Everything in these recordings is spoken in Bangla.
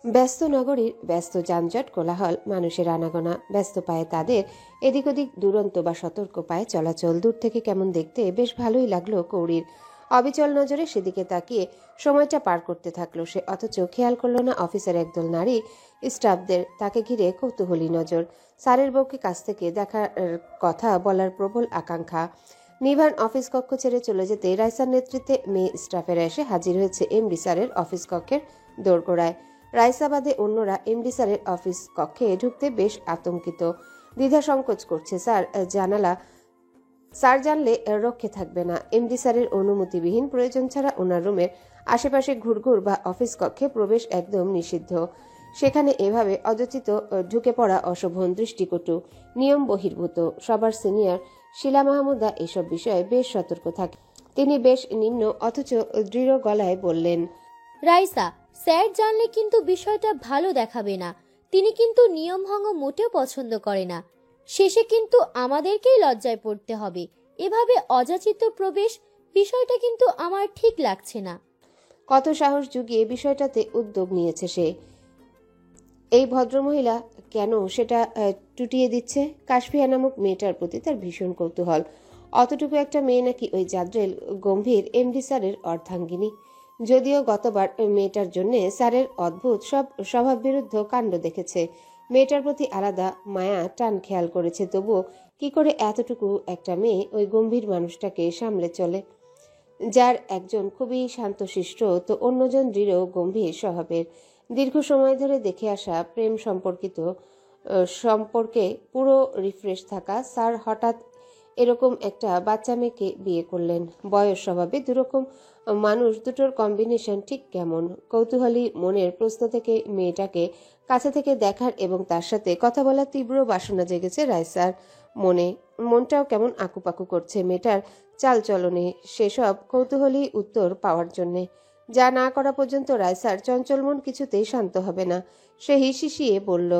ব্যস্ত নগরীর ব্যস্ত যানজট কোলাহল, মানুষের আনাগোনা, ব্যস্ত পায়ে তাদের এদিক ওদিক দুরন্ত বা সতর্ক পায়ে চলাচল দূর থেকে কেমন দেখতে বেশ ভালোই লাগলো কৌড়ির। অবিচল নজরে সেদিকে তাকিয়ে সময়টা পার করতে থাকলো সে, অথচ খেয়াল করলো না অফিসের একদল নারী স্টাফদের তাকে ঘিরে কৌতূহলী নজর। স্যারের বউকে কাছ থেকে দেখার কথা বলার প্রবল আকাঙ্ক্ষা। নিভান অফিস কক্ষ ছেড়ে চলে যেতে রাইসার নেতৃত্বে মেয়ে স্টাফেরা এসে হাজির হয়েছে এমডি স্যারের অফিস কক্ষের দোরগোড়ায়। রাইসা বাদে অন্যরা এমডি স্যারের অফিস কক্ষে ঢুকতে বেশ আতঙ্কিত, দ্বিধা সংকোচ করছে। স্যার জানলে রক্ষে থাকবে না। এমডি স্যারের অনুমতিবিহীন প্রয়োজন ছাড়া ওনার রুমের আশেপাশে ঘুরঘুর বা অফিস কক্ষে প্রবেশ একদম নিষিদ্ধ। সেখানে এভাবে অযাচিত ঢুকে পড়া অশোভন, দৃষ্টিকটু, নিয়ম বহির্ভূত। সবার সিনিয়র শিলা মাহমুদা এসব বিষয়ে বেশ সতর্ক থাকে। তিনি বেশ নিম্ন অথচ দৃঢ় গলায় বললেন, রাইসা, স্যার জানলে কিন্তু বিষয়টা ভালো দেখাবে না। তিনি কিন্তু নিয়মভঙ্গ মোটেও পছন্দ করে না। শেষে কিন্তু আমাদেরকেই লজ্জায় পড়তে হবে। এভাবে অযাচিত প্রবেশ, বিষয়টা কিন্তু আমার ঠিক লাগছে না। কত সাহস জুগিয়ে বিষয়টাতে উদ্যোগ নিয়েছে সে। এই ভদ্রমহিলা কেন সেটা টুটিয়ে দিচ্ছে? কাশফিয়া নামক মেয়েটার প্রতি তার ভীষণ কৌতূহল। অতটুকু একটা মেয়ে নাকি ওই জাদ্রেল গম্ভীর এমডি স্যারের অর্ধাঙ্গিনী। যদিও গতবার মেয়েটার জন্যে স্যারের অদ্ভুত সব স্বভাব বিরুদ্ধ কাণ্ড দেখেছে, মেয়েটার প্রতি আলাদা মায়া টান খেয়াল করেছে, তবুও কি করে এতটুকু একটা মেয়ে ওই গম্ভীর মানুষটাকে সামলে চলে, যার একজন খুবই শান্তশিষ্ট তো অন্যজন দৃঢ় গম্ভীর স্বভাবের। দীর্ঘ সময় ধরে দেখে আসা প্রেম সম্পর্কে পুরো রিফ্রেশ থাকা স্যার হঠাৎ এরকম একটা বাচ্চা মেয়েকে বিয়ে করলেন। বয়স, স্বভাবে দুরকম মানুষ দুটোর কম্বিনেশন ঠিক কেমন? কৌতূহলী মনের প্রশ্ন থেকে মেয়েটাকে কাছে থেকে দেখার এবং তার সাথে কথা বলার তীব্র বাসনা জেগেছে রাইসার মনে। মনটাও কেমন আকুপাকু করছে মেয়েটার চাল চলনে, সেসব কৌতূহলী উত্তর পাওয়ার জন্যে। যা না করা পর্যন্ত রাইসার চঞ্চল মন কিছুতেই শান্ত হবে না। সে হিসিয়ে বলল,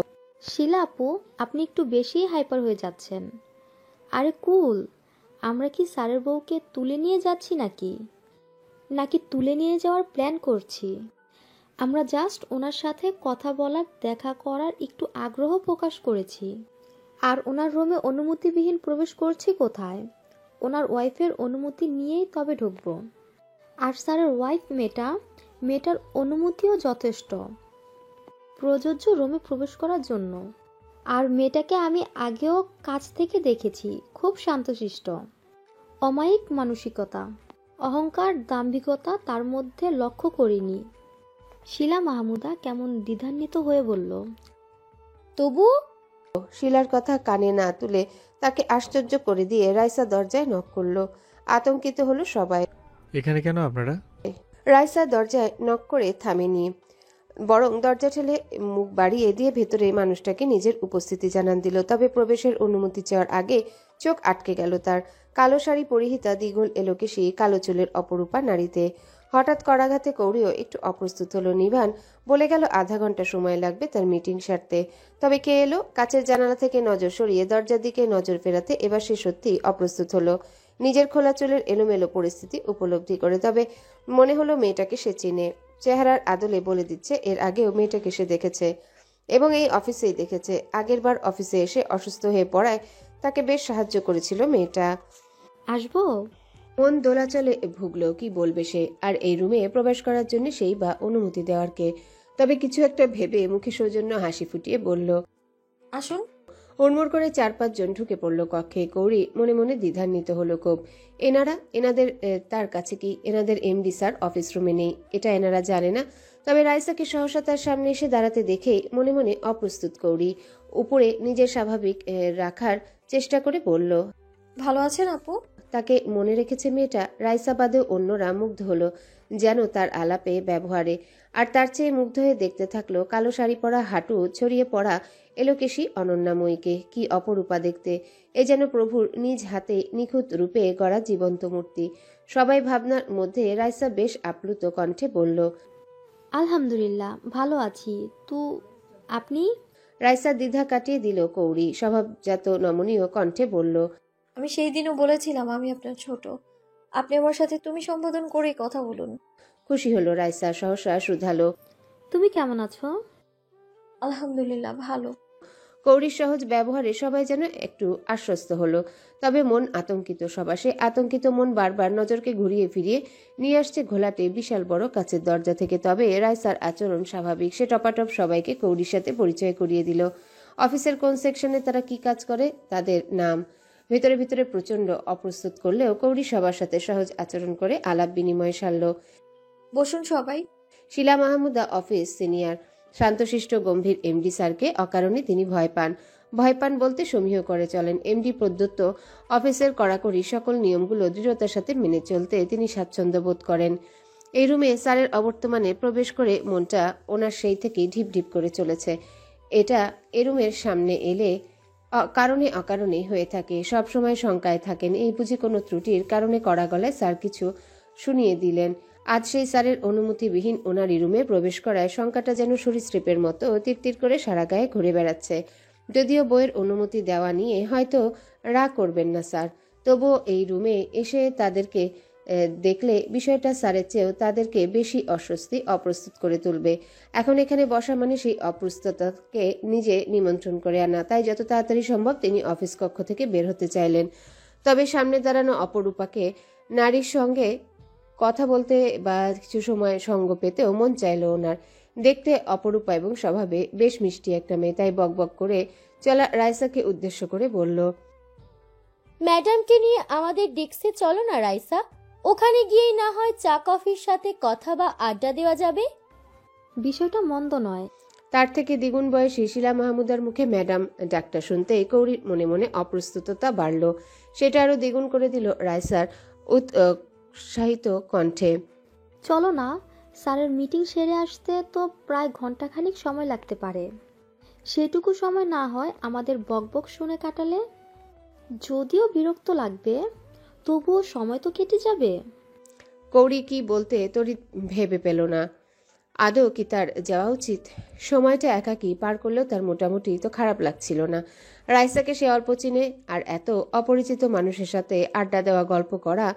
শিলা আপু, আপনি একটু বেশি হাইপার হয়ে যাচ্ছেন। আরে কুল, আমরা কি স্যারের বউকে তুলে নিয়ে যাচ্ছি নাকি নাকি তুলে নিয়ে যাওয়ার প্ল্যান করছি? আমরা জাস্ট ওনার সাথে কথা বলার, দেখা করার একটু আগ্রহ প্রকাশ করেছি। আর ওনার রুমে অনুমতিবিহীন প্রবেশ করছি কোথায়? ওনার ওয়াইফের অনুমতি নিয়েই তবে ঢুকবো। আর স্যারের ওয়াইফ মেয়েটার অনুমতিও যথেষ্ট প্রযোজ্য রুমে প্রবেশ করার জন্য। আর মেয়েটাকে আমি আগেও কাছ থেকে দেখেছি, খুব শান্তশিষ্ট, অমায়িক মানসিকতা, অহংকার, দাম্ভিকতা তার মধ্যে লক্ষ্য করিনি। শিলা মাহমুদা কেমন দ্বিধান্বিত হয়ে বলল, তবু শিলার কথা কানে না তুলে তাকে আশ্চর্য করে দিয়ে রাইসা দরজায় নক করলো। আতঙ্কিত হলো সবাই। এখানে কেন আপনারা? রাইসা দরজায় নক করে থামেনি, বরং দরজা ঠেলে মুখ বাড়িয়ে দিয়ে ভেতরে মানুষটাকে নিজের উপস্থিতি জানান দিল। তবে প্রবেশের অনুমতি চাওয়ার আগে চোখ আটকে গেল তার। কালো শাড়ি পরিহিতা, দ্বিগুল এলোকেশি, কালো চুলের অপরূপা নারীতে। হঠাৎ করাঘাতে কৌড়িও একটু অপ্রস্তুত হলো। নিভান বলে গেল আধা ঘন্টা সময় লাগবে তার মিটিং সারতে। তবে কে এলো? কাছের জানালা থেকে নজর সরিয়ে দরজার দিকে নজর ফেরাতে এবার সে সত্যিই অপ্রস্তুত হলো, নিজের খোলা চুলের এলোমেলো পরিস্থিতি উপলব্ধি করে। তবে মনে হলো মেয়েটাকে সে চিনে। চেহারার আদলে বলে দিচ্ছে এর আগেও মেয়েটাকে সে দেখেছে এবং এই অফিসেই দেখেছে। আগের বার অফিসে এসে অসুস্থ হয়ে পড়ায় তাকে বেশ সাহায্য করেছিল মেয়েটা। আসবো? মন দোলাচলে ভুগলো, কি বলবে সে? আর এই রুমে প্রবেশ করার জন্য সেই বা অনুমতি দেওয়ার কে? তবে কিছু একটা ভেবে মুখে সৌজন্য হাসি ফুটিয়ে বলল, আসুন। হুড়মুড় করে 4-5 জন ঢুকে পড়ল কক্ষে। কৌড়ি মনে মনে দ্বিধান্বিত হলো খুব। এনাদের তার কাছে কি এনাদের এমডি স্যার অফিস রুমে নেই, এটা এনারা জানে না। তবে রাইসাকে সহসা তার সামনে এসে দাঁড়াতে দেখেই মনে মনে অপ্রস্তুত কৌড়ি উপরে নিজের স্বাভাবিক রাখার চেষ্টা করে বলল, ভালো আছেন আপু? তাকে মনে রেখেছে মেয়েটা। রাইসা বাদেও অন্যরা মুগ্ধ হলো যেন তার আলাপে, ব্যবহারে। আর তার চেয়ে মুগ্ধ হয়ে দেখতে থাকলো কালো শাড়ি পরা, হাঁটু ছড়িয়ে পড়া এলোকেশী অনন্যাময়ীকে। কি অপরূপা দেখতে! এ যেন প্রভুর নিজ হাতে নিখুঁত রূপে গড়া জীবন্ত মূর্তি। সবাই ভাবনার মধ্যে রাইসা বেশ আপ্লুত কণ্ঠে বলল, আলহামদুলিল্লাহ ভালো আছি। তো আপনি? রাইসা দ্বিধা কাটিয়ে দিল কৌড়ি স্বভাবজাত নমনীয় কণ্ঠে বলল, আমি সেই দিনও বলেছিলাম আমি আপনার ছোট। আপনি আমার সাথে তুমি সম্বোধন করেই কথা বলুন। খুশি হলো রাইসা, সহসা শুধালো, তুমি কেমন আছো? আলহামদুলিল্লাহ ভালো। কৌরির সহজ ব্যবহারে সবাই যেন একটু আশ্বস্ত হলো। তবে মন আতঙ্কিত সবার। সে আতঙ্কিত মন বারবার নজরকে ঘুরিয়ে ফিরিয়ে নিয়ে আসছে ঘোলাটে বিশাল বড় কাচের দরজা থেকে। তবে রাইসার আচরণ স্বাভাবিক। সে টপাটপ সবাইকে কৌরির সাথে পরিচয় করিয়ে দিল। অফিসের কোন সেকশনে তারা কি কাজ করে, তাদের নাম। ভিতরে ভিতরে প্রচন্ড অপ্রস্তুত করলেও কৌরি সবার সাথে সহজ আচরণ করে আলাপ বিনিময় সারল। বসুন সবাই। শিলা মাহমুদা অফিস সিনিয়র। শান্তশিষ্ট গম্ভীর এমডি স্যারকে অকারণে তিনি ভয় পান। ভয় পান বলতে সমীহ করে চলেন। এমডি প্রদত্ত অফিসের কড়াকড়ি সকল নিয়মগুলো দৃঢ়তার সাথে মেনে চলতে তিনি স্বাচ্ছন্দ্য বোধ করেন। এই রুমে স্যারের অবর্তমানে প্রবেশ করে মনটা ওনার সেই থেকেই ঢিপ ঢিপ করে চলেছে। এটা এ রুমের সামনে এলে কারণে অকারণে হয়ে থাকে। সব সময় শঙ্কায় থাকেন এই বুঝি কোনো ত্রুটির কারণে কড়া গলায় স্যার কিছু শুনিয়ে দিলেন। আজ সেই স্যারের অনুমতিবিহীন ওনারই রুমে প্রবেশ করায় শঙ্কাটা যেন সরীসৃপের মতো তীর করে সারা গায়ে ঘুরে বেড়াচ্ছে। যদিও বইয়ের অনুমতি দেওয়া নিয়ে হয়তো রাগ করবেন না স্যার, তবুও এই রুমে এসে তাদেরকে দেখলে বিষয়টা স্যারের চেয়েও তাদেরকে বেশি অস্বস্তি অপ্রস্তুত করে তুলবে। এখন এখানে বসা মানে সেই অপ্রস্তুততাকে নিজে নিমন্ত্রণ করে আনা। তাই যত তাড়াতাড়ি সম্ভব তিনি অফিস কক্ষ থেকে বের হতে চাইলেন। তবে সামনে দাঁড়ানো অপরূপাকে নারীর সঙ্গে কথা বলতে বা কিছু সময় সঙ্গ পেতেও মন চাইল ওনার। দেখতে অপরূপা এবং স্বভাবে বেশ মিষ্টি একটা মেয়ে। তাই বকবক করে চলা রাইসাকে উদ্দেশ্য করে বলল, ম্যাডামকে নিয়ে আমাদের ডেস্কে চলো না রাইসা, ওখানে গিয়েই না হয় চা কফির সাথে কথা বা আড্ডা দেওয়া যাবে। বিষয়টা মন্দ নয়। তার থেকে দ্বিগুণ বয়সী শিলা মাহমুদার মুখে ম্যাডাম ডাক্তার শুনতেই কৌরির মনে মনে অপ্রস্তুততা বাড়ল। সেটা আরো দ্বিগুণ করে দিল রাইসার উৎসাহিত কণ্ঠে। চলো না, স্যারের মিটিং সেরে আসতে তো প্রায় ঘন্টাখানিক সময় লাগতে পারে। সেটুকু সময় না হয় আমাদের বকবক শুনে কাটালে? যদিও বিরক্ত লাগবে, তবুও সময় তো কেটে যাবে। কৌরি কি বলতে তড়িৎ ভেবে পেল না। আদৌ কি তার যাওয়া উচিত? সময়টা একাকী পার করলেও তার মোটামুটি তো খারাপ লাগছিল না। রাইসাকে সে অল্প চিনে, আর এত অপরিচিত মানুষের সাথে আড্ডা দেওয়া গল্প করা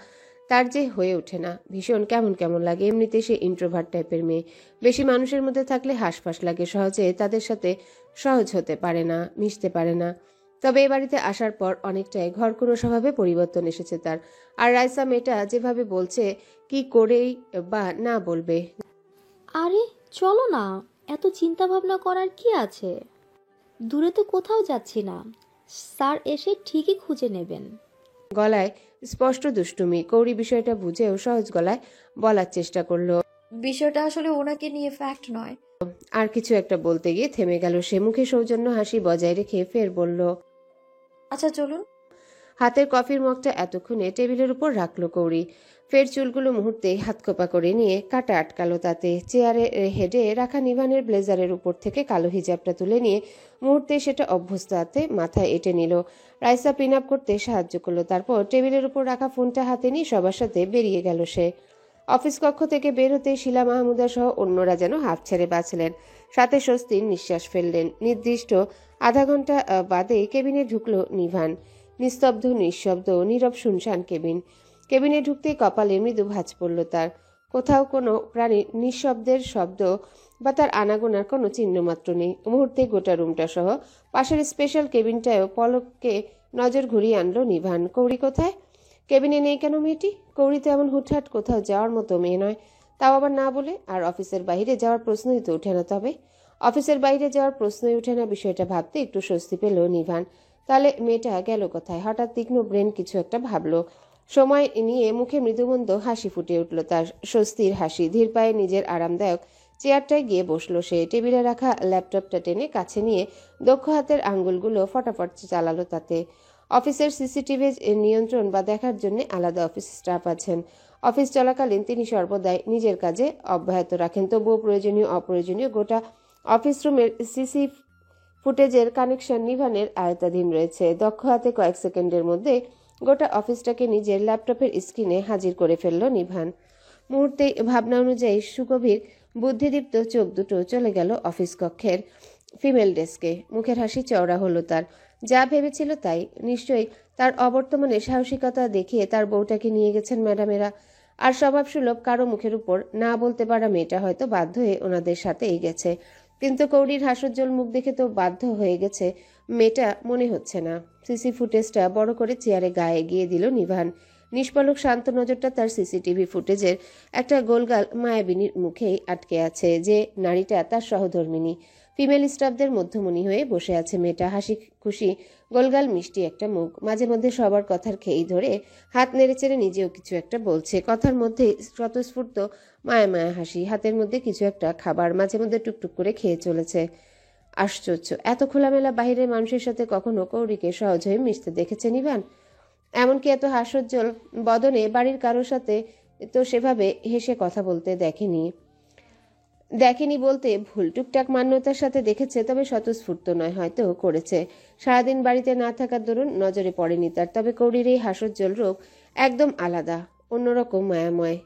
তার যে হয়ে ওঠে না। ভীষণ কেমন কেমন লাগে। এমনিতে সে ইন্ট্রোভার্ট টাইপের মেয়ে। বেশি মানুষের মধ্যে থাকলে হাঁসফাঁস লাগে, সহজে তাদের সাথে সহজ হতে পারে না, মিশতে পারে না। তবে এ বাড়িতে আসার পর অনেকটাই ঘরকুনো স্বভাবে পরিবর্তন এসেছে তার। আর রাইসা মেয়েটা যেভাবে বলছে, কি করেই বা না বলবে। আরে চলো না, এত চিন্তা ভাবনা করার কি আছে? দূরে তো কোথাও যাচ্ছি না, স্যার এসে ঠিকই খুঁজে নেবেন। গলায় স্পষ্ট দুষ্টুমি। কৌরি বিষয়টা বুঝেও সহজ গলায় বলার চেষ্টা করলো। বিষয়টা আসলে ওনাকে নিয়ে ফ্যাক্ট নয়। আর কিছু একটা বলতে গিয়ে থেমে গেল সে। মুখে সৌজন্য হাসি বজায় রেখে ফের বলল, আচ্ছা চলুন। হাতের কফির মগটা এতক্ষণে টেবিলের উপর রাখলো কৌরি। ফের চুলগুলো মুহূর্তে হাতকোপা করে নিয়ে কাটা আটকালো তাতে। চেয়ারে হেডে রাখা নিভানের ব্লেজারের উপর থেকে কালো হিজাবটা তুলে নিয়ে মুহূর্তে সেটা অভ্যস্ত হাতে মাথায় এঁটে নিল। রাইসা পিন আপ করতে সাহায্য করলো। তারপর টেবিলের উপর রাখা ফোনটা হাতে নিয়ে সবার সাথে বেরিয়ে গেল সে। অফিস কক্ষ থেকে বের হতে শিলা মাহমুদা সহ অন্যরা যেন হাফ ছেড়ে বাঁচলেন। সাথে স্বস্তির নিঃশ্বাস ফেললেন। নির্দিষ্ট আধা ঘন্টা বাদে কেবিনে ঢুকলো নিভান। নিস্তব্ধ, নিঃশব্দ, নীরব শুনশান কেবিন। কেবিনে ঢুকতেই কপালে মৃদু ভাঁজ পড়ল তার। কোথাও কোনো প্রাণীর নিঃশব্দের শব্দ বা তার আনাগোনার কোনো চিহ্নমাত্র নেই। মুহূর্তে গোটা রুমটা সহ পাশের স্পেশাল কেবিনটায়ও পলককে নজর ঘুরিয়ে আনলো নিভান। কৌরি কোথায়? কেবিনে নেই কেন মেয়েটি? কৌরি তো এমন হুটহাট কোথাও যাওয়ার মতো মেয়ে নয়, তাও আবার না বলে। আর অফিসের বাইরে যাওয়ার প্রশ্নই তো ওঠে না। তবে অফিসের বাইরে যাওয়ার প্রশ্নই ওঠে না, বিষয়টা ভাবতে একটু স্বস্তি পেল নিভান। তাহলে মেয়েটা গেল কোথায়? হঠাৎ তীক্ষ্ণ ব্রেন কিছু একটা ভাবলো। সময় নিয়ে মুখে মৃদুমন্দ হাসি ফুটে উঠল তার, স্বস্তির হাসি। ধীর পায়ে নিজের আরামদায়ক চেয়ারটায় গিয়ে বসলো সে। টেবিলে রাখা ল্যাপটপটা টেনে কাছে নিয়ে দক্ষ হাতের আঙ্গুলগুলো ফটাফট চালালো তাতে। অফিসের সিসিটিভি নিয়ন্ত্রণ বা দেখার জন্য আলাদা অফিস স্টাফ আছেন। অফিস চলাকালীন তিনি সর্বদাই নিজের কাজে অব্যাহত রাখেন। তবুও প্রয়োজনীয় অপ্রয়োজনীয় গোটা অফিস রুমের সিসি ফুটেজের কানেকশন নিভানের আয়ত্তাধীন রয়েছে। দক্ষ হাতে কয়েক সেকেন্ডের মধ্যে গোটা অফিসটাকে নিজের ল্যাপটপের স্ক্রিনে হাজির করে ফেলল নিভান। মুহূর্তেই ভাবনা অনুযায়ী সুগভীর বুদ্ধিদীপ্ত চোখ দুটো চলে গেল অফিস কক্ষের ফিমেল ডেস্কে। মুখের হাসি চওড়া হলো তার। যা ভেবেছিল তাই। নিশ্চয়ই তার অবর্তমানে সাহসিকতা দেখিয়ে তার বউটাকে নিয়ে গেছেন ম্যাডামেরা। আর স্বভাবসুলভ কারো মুখের উপর না বলতে পারা মেয়েটা হয়তো বাধ্য হয়ে ওনাদের সাথেই গেছে। কিন্তু কৌরির হাস্যোজ্জ্বল মুখ দেখে তো বাধ্য হয়ে গেছে মেয়েটা মনে হচ্ছে না। সিসি ফুটেজটা বড় করে চেয়ারে গায়ে এগিয়ে দিল নিভান। নিষ্পলক শান্ত নজরটা তার সিসিটিভি ফুটেজের একটা গোলগাল মায়াবিনীর মুখেই আটকে আছে, যে নারীটা তার সহধর্মিণী। ফিমেল স্টাফদের মধ্যমণি হয়ে বসে আছে মেয়েটা। হাসি খুশি গোলগাল মিষ্টি একটা মুখ, মাঝে মধ্যে সবার কথার খেই ধরে হাত নেড়েচেড়ে নিজেও কিছু একটা বলছে। কথার মধ্যে স্বতঃস্ফূর্ত মায়া মায়া হাসি, হাতের মধ্যে কিছু একটা খাবার মাঝে মধ্যে টুকটুক করে খেয়ে চলেছে। আশ্চর্য, এত খোলামেলা বাহিরের মানুষের সাথে কখনো কৌরিকে সহজ হয়ে মিশতে দেখেছে নিভান? এমনকি এত হাস্যোজ্জ্বল বদনে বাড়ির কারোর সাথে তো সেভাবে হেসে কথা বলতে দেখেনি বলতে ভুল, টুকটাক মান্যতার সাথে দেখেছে, তবে স্বতঃস্ফূর্ত নয়, হয়তো করেছে। সারাদিন বাড়িতে না থাকার দরুন নজরে পড়েনি তার। তবে কৌরির এই হাস্যোজ্জ্বল রূপ একদম আলাদা, অন্যরকম মায়াময়।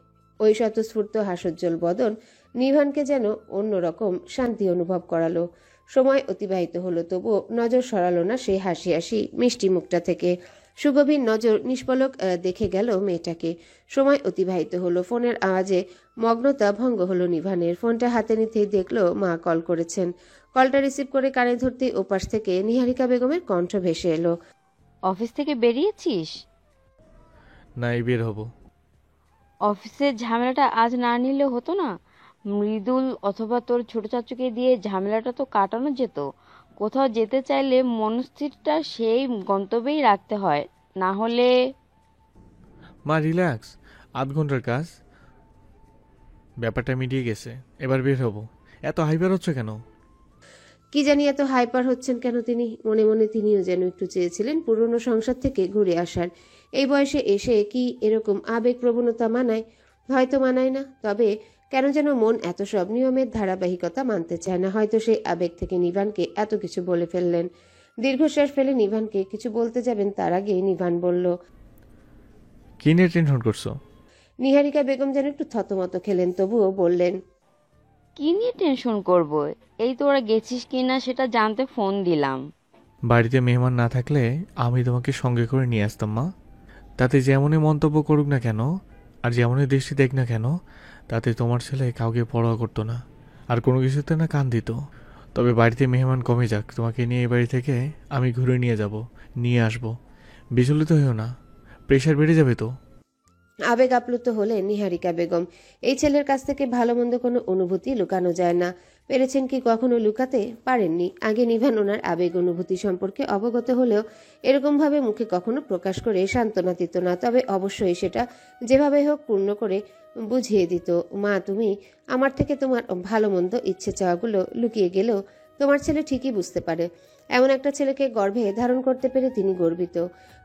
ওই স্বতঃস্ফূর্ত হাস্যোজ্জ্বল বদন নিভানকে যেন অন্যরকম শান্তি অনুভব করালো। সময় অতিবাহিত হলো, তবুও নজর সরালো না সেই হাসি হাসি মিষ্টি মুখটা থেকে। সুগভীর নজর নিষ্পলক দেখে গেল মেয়েটাকে। সময় অতিবাহিত হলো, ফোনের আওয়াজে মগ্নতা ভঙ্গ হলো নিভানের। ফোনটা হাতে নিতেই দেখলো মা কল করেছেন। কলটা রিসিভ করে কানে ধরতেই ওপাশ থেকে নিহারিকা বেগমের কণ্ঠ ভেসে এলো। অফিস থেকে বেরিয়েছিস? না, এই বের হব। অফিসের ঝামেলাটা আজ না নিলে হতো না? মৃদুল অথবা তোর ছোট চাচুকে দিয়ে ঝামেলাটা তো কাটানো যেত। কোথাও যেতে চাইলে মনস্থিরটা সেই গন্তব্যেই রাখতে হয়, না হলে। মা রিল্যাক্স, 8 ঘন্টার কাজ, ব্যাপারটা মিটিয়ে গেছে, এবার বের হব। এত হাইপার হচ্ছে কেন? কি জানি এত হাইপার হচ্ছেন কেন তিনি? মনে মনে তিনিও যেন একটু চেয়েছিলেন পুরনো সংসার থেকে ঘুরে আসার। এই বয়সে এসে কি এরকম আবেগ প্রবণতা মানায়? হয়তো মানায় না, তবে কেন যেন মন এত সব নিয়মের ধারাবাহিকতা মানতে চায় না। হয়তো সেই আবেগ থেকে নিভানকে এত কিছু বলে ফেললেন। দীর্ঘশ্বাস ফেলে নিভানকে কিছু বলতে যাবেন তার আগে নিভান বলল, কি নিয়ে টেনশন করছো? নিহারিকা বেগম যেন একটু থতমত খেলেন, তবুও বললেন, কি নিয়ে টেনশন করব? এই তোরা গেছিস কিনা সেটা জানতে ফোন দিলাম। বাড়িতে মেহমান না থাকলে আমি তোমাকে সঙ্গে করে নিয়ে আসতাম মা। তাতে যেমনই মন্তব্য করুক না কেন, আর যেমনই দৃষ্টি দেখ না কেন, তাতে তোমার ছেলে কাউকে পরোয়া করতো না, আর কোনো কিছুতে না কান দিত। তবে বাড়িতে মেহমান কমে যাক, তোমাকে নিয়ে এই বাড়ি থেকে আমি ঘুরে নিয়ে আসবো। বিচলিত হয়েও না, প্রেশার বেড়ে যাবে তো। আবেগ আপ্লুত হলেন নিহারিকা বেগম। এই ছেলের কাছ থেকে ভালো মন্দ কোনো অনুভূতি লুকানো যায় না। পেরেছেন কি কখনো লুকাতে? পারেননি। আগে নিভান ওনার আবেগ অনুভূতি সম্পর্কে অবগত হলেও এরকমভাবে মুখে কখনো প্রকাশ করে সান্ত্বনা দিত না। তবে অবশ্যই সেটা যেভাবে হোক পূর্ণ করে বুঝিয়ে দিত। মা, তুমি আমার থেকে তোমার ভালো মন্দ ইচ্ছে চাওয়াগুলো লুকিয়ে গেলেও তোমার ছেলে ঠিকই বুঝতে পারে। এমন একটা ছেলেকে গর্ভে ধারণ করতে পেরে তিনি গর্বিত।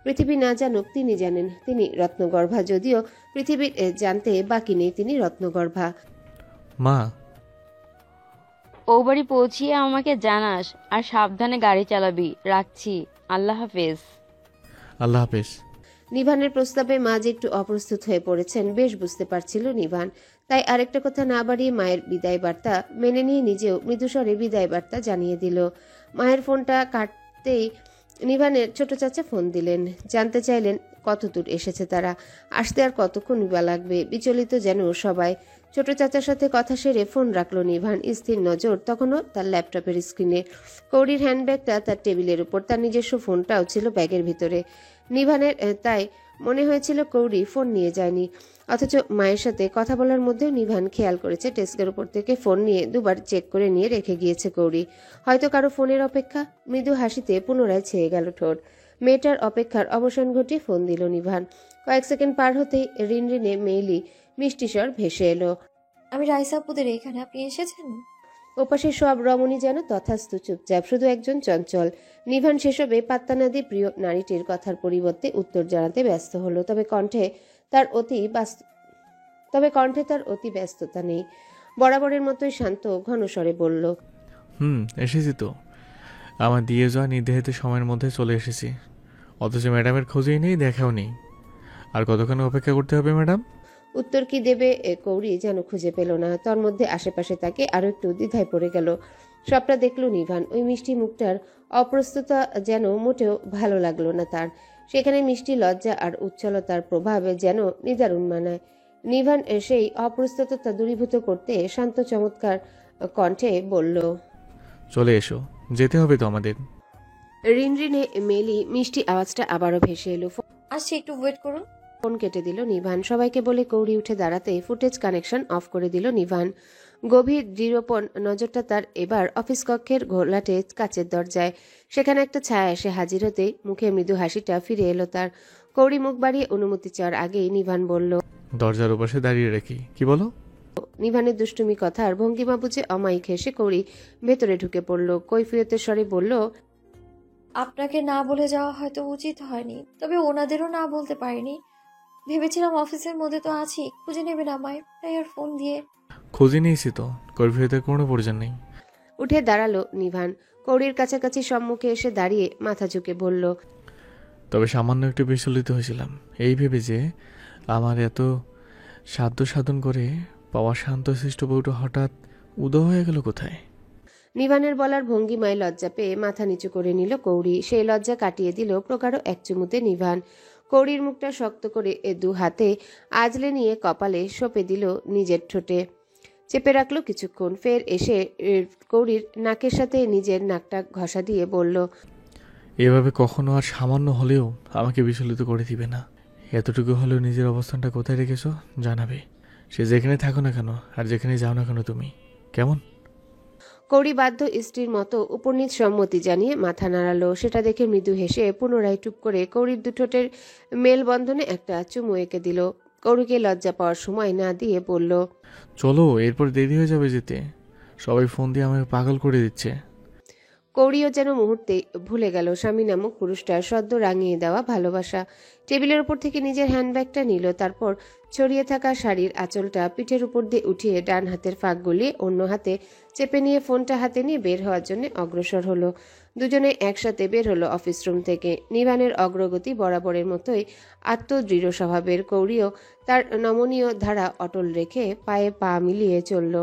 পৃথিবী না জানুক, তিনি জানেন তিনি রত্নগর্ভা, যদিও পৃথিবীর জানতে বাকি নেই তিনি রত্নগর্ভা। মা, ও বাড়ি পৌঁছিয়ে আমাকে জানাস, আর সাবধানে গাড়ি চালাবি। রাখছি, আল্লাহ হাফেজ। আল্লাহ হাফেজ। নিভানের প্রস্তাবে মা যে একটু অপ্রস্তুত হয়ে পড়েছেন বেশ বুঝতে পারছিল নিভান। তাই আরেকটা কথা না বাড়িয়ে মায়ের বিদায় বার্তা মেনে নিয়ে নিজেও মৃদুস্বরে বিদায় বার্তা জানিয়ে দিল। মায়ের ফোনটা কাটতেই নিভানের ছোট চাচা ফোন দিলেন। জানতে চাইলেন কত দূর এসেছে তারা, আসতে আর কতক্ষণ বা লাগবে। বিচলিত যেন সবাই। ছোট চাচার সাথে কথা সেরে ফোন রাখলো নিভান। স্থির নজর তখনও তার ল্যাপটপের স্ক্রিনে। কৌরির হ্যান্ডব্যাগটা তার টেবিলের উপর, তার নিজস্ব ফোনটাও ছিল ব্যাগের ভিতরে। নিভানের তাই মনে হয়েছিল কৌরি ফোন নিয়ে যায়নি, অথচ মায়ের সাথে কথা বলার মধ্যেও নিভান খেয়াল করেছে ডেস্কের উপর থেকে ফোন নিয়ে দুবার চেক করে নিয়ে রেখে গিয়েছে কৌরি। হয়তো কারো ফোনের অপেক্ষা। মৃদু হাসিতে পুনরায় ছেয়ে গেল ঠোঁট। মেয়েটার অপেক্ষার অবসান ঘটিয়ে ফোন দিল নিভান। কয়েক সেকেন্ড পার হতেই রিনরিনে মেইলি মিষ্টি স্বর ভেসে এলো, আমি রাইসা আপুদের এখানে, আপনি এসেছেন? ওপাশে সব রমণী যেন তথাস্তু চুপচাপ, শুধু একজন চঞ্চল। নিভান সেসবে পাত্তা না দিয়ে প্রিয় নারীটির কথার পরিবর্তে উত্তর জানাতে ব্যস্ত হলো। তবে কণ্ঠে তার অতি ব্যস্ততা নেই। বরাবরের মতোই শান্ত ঘন স্বরে বলল, এসেছি তো। আমার দিয়ে যাওয়া নির্ধারিত সময়ের মধ্যে চলে এসেছি, অথচ ম্যাডামের খোঁজেই নেই, দেখাও নেই। আর কতক্ষণ অপেক্ষা করতে হবে ম্যাডাম? উত্তর কি দেবে কৌরি যেন খুঁজে পেল না। তার মধ্যে আশেপাশে তাকে আরো একটু দ্বিধায় পড়ে গেল। সবটা দেখল নিভান। ওই মিষ্টি মুখটার অপ্রস্তুতা যেন মোটেও ভালো লাগলো না তার। সেখানে মিষ্টি লজ্জা আর উচ্ছলতার প্রভাবে যেন নিদারুণ মানায়। নিভান সেই অপ্রস্তুততা দূরীভূত করতে শান্ত চমৎকার কণ্ঠে বলল, চলে এসো, যেতে হবে তো আমাদের। রিনরিনে মেলি মিষ্টি আওয়াজটা আবারও ভেসে এলো। আসছি, একটু ওয়েট করুন। ফোন কেটে দিল নিভান। সবাইকে বলে কৌড়ি উঠে দাঁড়াতে ফুটেজ কানেকশন অফ করে দিল নিভান। গভীর দৃঢ়পন নজরটা তার এবার অফিস কক্ষের ঘোলাটে কাচের দরজায়। সেখানে একটা ছায়া এসে হাজির হতে মুখে মৃদু হাসিটা ফিরে এলো তার। কৌড়ি মুখ বাড়িয়ে অনুমতি চাওয়ার আগেই নিভান বলল। দরজার ওপাশে দাঁড়িয়ে রাখি, কি বলো? নিভানের দুষ্টুমি কথার ভঙ্গিমা বুঝে অমায়িক হেসে কৌড়ি ভেতরে ঢুকে পড়ল। কৈফিয়তের স্বরে বলল, আপনাকে না বলে যাওয়া হয়তো উচিত হয়নি, তবে ওনাদেরও না বলতে পারিনি। ভেবেছিলাম অফিসের মধ্যে তো আছি, খুঁজে নেবেন আমায়, তাই আর ফোন দিয়ে। খুঁজে নিয়েছি তো, কৈফিয়তের কোনো প্রয়োজন নেই। উঠে দাঁড়ালো নিভান। কৌড়ির কাছাকাছি সম্মুখে এসে দাঁড়িয়ে মাথা ঝুঁকে বলল, তবে সামান্য একটু বিচলিত হয়েছিলাম এই ভেবে যে আমার এত সাধ্য সাধন করে পাওয়া শান্তশিষ্ট বউটা হঠাৎ উদয় হয়ে গেল কোথায়। নিভানের বলার ভঙ্গিমায় লজ্জা পেয়ে মাথা নিচু করে নিল কৌড়ি। সেই লজ্জা কাটিয়ে দিল প্রগাঢ় এক চুমুতে নিভান। কৌড়ির মুখটা শক্ত করে দু হাতে আজলে নিয়ে কপালে সঁপে দিল নিজের ঠোঁটে। চেপে রাখলো কিছুক্ষণ, ফের এসে কৌড়ির নাকের সাথে নিজের নাকটা ঘষা দিয়ে বলল, এভাবে কখনো আর সামান্য হলেও আমাকে বিচলিত করে দিবে না। এতটুকু হলেও নিজের অবস্থানটা কোথায় রেখেছো জানাবে। সে যেখানে থাকো না কেন আর যেখানে যাও না কেন তুমি, কেমন? কৌড়ি বাধ্য স্ত্রীর মতো উপনীত সম্মতি জানিয়ে মাথা নাড়ালো। সেটা দেখে মৃদু হেসে পুনরায় টুপ করে কৌড়ির দুঠোঁটের মেলবন্ধনে একটা চুমু এঁকে দিল। কৌড়িকে লজ্জা পাওয়ার সময় না দিয়ে বলল, চলো, এরপর দেরি হয়ে যাবে যেতে। সবাই ফোন দিয়ে আমাকে পাগল করে দিচ্ছে। কৌড়িও যেন মুহূর্তে ভুলে গেল স্বামী নামক পুরুষটার সদ্য রাঙিয়ে দেওয়া ভালোবাসা। টেবিলের উপর থেকে নিজের হ্যান্ডব্যাগটা নিল, তারপর ছড়িয়ে থাকা শাড়ির আঁচলটা পিঠের উপর দিয়ে উঠিয়ে ডান হাতের ফাঁক গলিয়ে অন্য হাতে চেপে নিয়ে ফোনটা হাতে নিয়ে বের হওয়ার জন্য অগ্রসর হলো। দুজনে একসাথে বের হলো অফিস রুম থেকে। নিভানের অগ্রগতি বরাবরের মতোই আত্মদৃঢ় স্বভাবের। কৌড়িও তার নমনীয় ধারা অটল রেখে পায়ে পা মিলিয়ে চলল।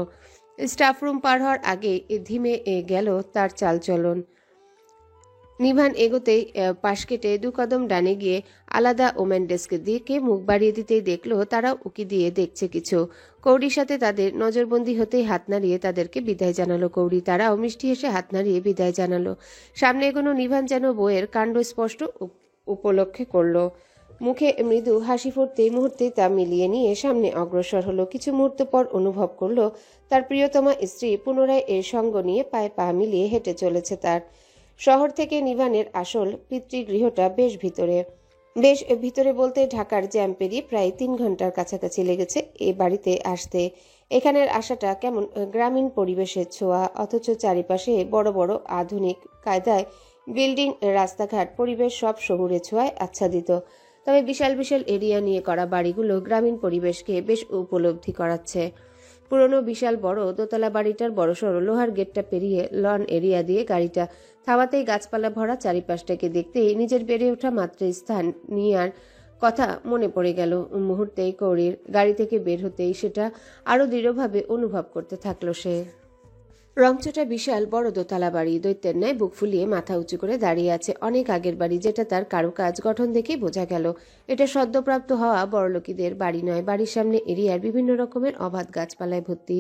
স্টাফ রুম পার হওয়ার আগে ধীমে গেল তার চালচলন। নিভান এগোতেই পাশ কেটে দু কদম ডানে গিয়ে আলাদা ওমেন ডেস্কের দিকে মুখ বাড়িয়ে দিতেই দেখলো তারাও উকি দিয়ে দেখছে কিছু। কৌড়ির সাথে তাদের নজরবন্দি হতেই হাত নাড়িয়ে তাদেরকে বিদায় জানালো কৌড়ি। তারাও মিষ্টি হেসে হাত নাড়িয়ে বিদায় জানালো। সামনে এগোনো নিভান যেন বইয়ের কাণ্ড স্পষ্ট উপলক্ষে করলো। মুখে মৃদু হাসি ফুটতেই মুহূর্তে তা মিলিয়ে নিয়ে সামনে অগ্রসর হলো। কিছু মুহূর্ত পর অনুভব করলো তার প্রিয়তমা স্ত্রী পুনরায় এর সঙ্গ নিয়ে পায়ে পা মিলিয়ে হেঁটে চলেছে তার। শহর থেকে নিভানের আসল পিতৃগৃহটা বেশ ভিতরে বলতে ঢাকার জ্যাম পেরিয়ে প্রায় 3 ঘন্টার কাছাকাছি লেগেছে এ বাড়িতে আসতে। এখানের আশাটা কেমন গ্রামীণ পরিবেশের ছোঁয়া, অথচ চারিপাশে বড় বড় আধুনিক কায়দায় বিল্ডিং, রাস্তাঘাট, পরিবেশ সব শহুরে ছোঁয়ায় আচ্ছাদিত। তবে বিশাল বিশাল এরিয়া নিয়ে করা বাড়িগুলো গ্রামীণ পরিবেশকে বেশ উপলব্ধি করাচ্ছে। পুরনো বিশাল বড় দোতলা বাড়িটার বড়সড় লোহার গেটটা পেরিয়ে লন এরিয়া দিয়ে গাড়িটা থামাতেই গাছপালা ভরা চারিপাশটাকে দেখতেই নিজের বেড়ে ওঠা মাতৃস্থান নিয়ার কথা মনে পড়ে গেল মুহূর্তেই কৌড়ির। গাড়ি থেকে বের হতেই সেটা আরো দৃঢ়ভাবে অনুভব করতে থাকলো সে। রংচটা বিশাল বড় দোতলা বাড়ি, দৈত্যের ন্যায় বুক ফুলিয়ে মাথা উঁচু করে দাঁড়িয়ে আছে। অনেক আগের বাড়ি, যেটা তার কারুকাজ গঠন দেখেই বোঝা গেল এটা সদ্যপ্রাপ্ত হওয়া বড়লোকিদের বাড়ি নয়। বাড়ির সামনে এরিয়ার বিভিন্ন রকমের অবাধ গাছপালায় ভর্তি।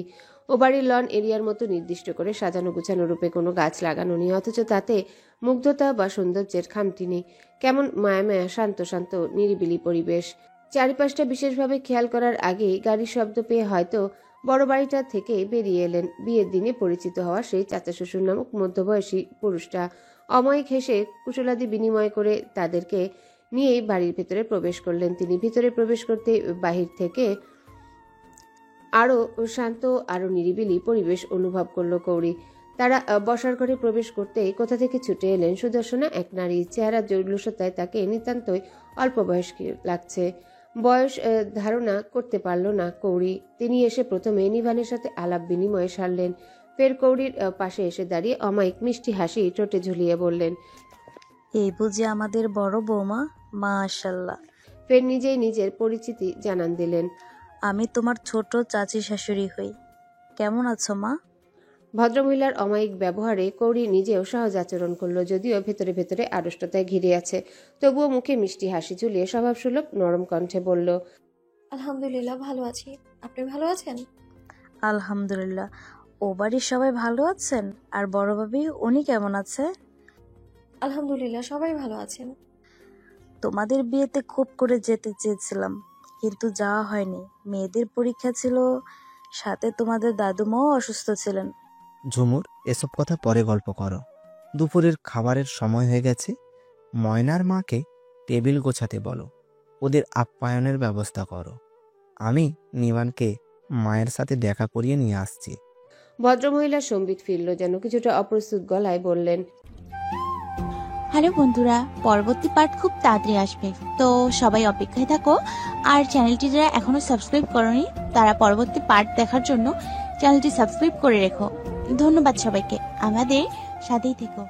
ও বাড়ির লন এরিয়ার মতো নির্দিষ্ট করে সাজানো গুছানো রূপে কোনো গাছ লাগানো নেই, অথচ তাতে মুগ্ধতা বা সৌন্দর্যের খামতি নেই। কেমন মায়া শান্ত শান্ত নিরিবিলি পরিবেশ। চারিপাশটা বিশেষভাবে খেয়াল করার আগেই গাড়ির শব্দ পেয়ে হয়তো বড় বাড়িটা থেকে বেরিয়ে এলেন বিয়ের দিনে পরিচিত হওয়া সেই চাচা শ্বশুর নামক মধ্যবয়সী পুরুষটা। অমায়িক হেসে কুশলাদি বিনিময় করে তাদেরকে নিয়েই বাড়ির ভেতরে প্রবেশ করলেন তিনি। ভিতরে প্রবেশ করতে বাহির থেকে আরো শান্ত আরো নিরিবিলি পরিবেশ অনুভব করলো কৌড়ি। তারা বসার ঘরে প্রবেশ করতেই কোথা থেকে ছুটে এলেন সুদর্শনা এক নারী। চেহারা জৌলুসতায় তাকে নিতান্তই অল্প বয়স্ক লাগছে। বয়স ধারণা করতে পারল না কৌড়ি। তিনি এসে প্রথমে নিভানের সাথে আলাপ বিনিময়ে সারলেন, ফের কৌড়ির পাশে এসে দাঁড়িয়ে অমায়িক মিষ্টি হাসি ঠোঁটে ঝুলিয়ে বললেন, এই বুঝি আমাদের বড় বৌমা? মাশাল্লাহ। ফের নিজেই নিজের পরিচিতি জানান দিলেন, আমি তোমার ছোট চাচি শাশুড়ি হই। কেমন আছো মা? ভদ্রমহিলার অমায়িক ব্যবহারে কৌড়ি নিজেও সহজ আচরণ করলো, যদিও ভেতরে ভেতরে আড়ষ্টতায় ঘিরে আছে। তবুও মুখে মিষ্টি হাসি ঝুলিয়ে স্বভাবসুলভ নরম কণ্ঠে বলল, আলহামদুলিল্লাহ ভালো আছি, আপনি ভালো আছেন? আলহামদুলিল্লাহ। ও বাড়ির সবাই ভালো আছেন? আর বড় ভাবি, উনি কেমন আছে? আলহামদুলিল্লাহ, সবাই ভালো আছেন। তোমাদের বিয়েতে খুব করে যেতে চেয়েছিলাম, কিন্তু যাওয়া হয়নি। মেয়েদের পরীক্ষা ছিল, সাথে তোমাদের দাদুমাও অসুস্থ ছিলেন। ঝুমুর, এসব কথা পরে গল্প করো। দুপুরের খাবারের সময় হয়ে গেছে। ময়নার মাকে টেবিল গোছাতে বলো, ওদের আপ্যায়নের ব্যবস্থা করো। আমি নিবানকে মায়ের সাথে দেখা করিয়ে নিয়ে আসছি। ভদ্রমহিলা সম্বিত ফিরল, যেন কিছুটা অপ্রস্তুত গলায় বললেন, হ্যালো বন্ধুরা, পরবর্তী পার্ট খুব তাড়াতাড়ি আসবে, তো সবাই অপেক্ষায় থাকো। আর চ্যানেলটি যারা এখনো সাবস্ক্রাইব করোনি তারা পরবর্তী পার্ট দেখার জন্য চ্যানেলটি সাবস্ক্রাইব করে রেখো। ধন্যবাদ সবাইকে, আমাদের সাথেই থেকো।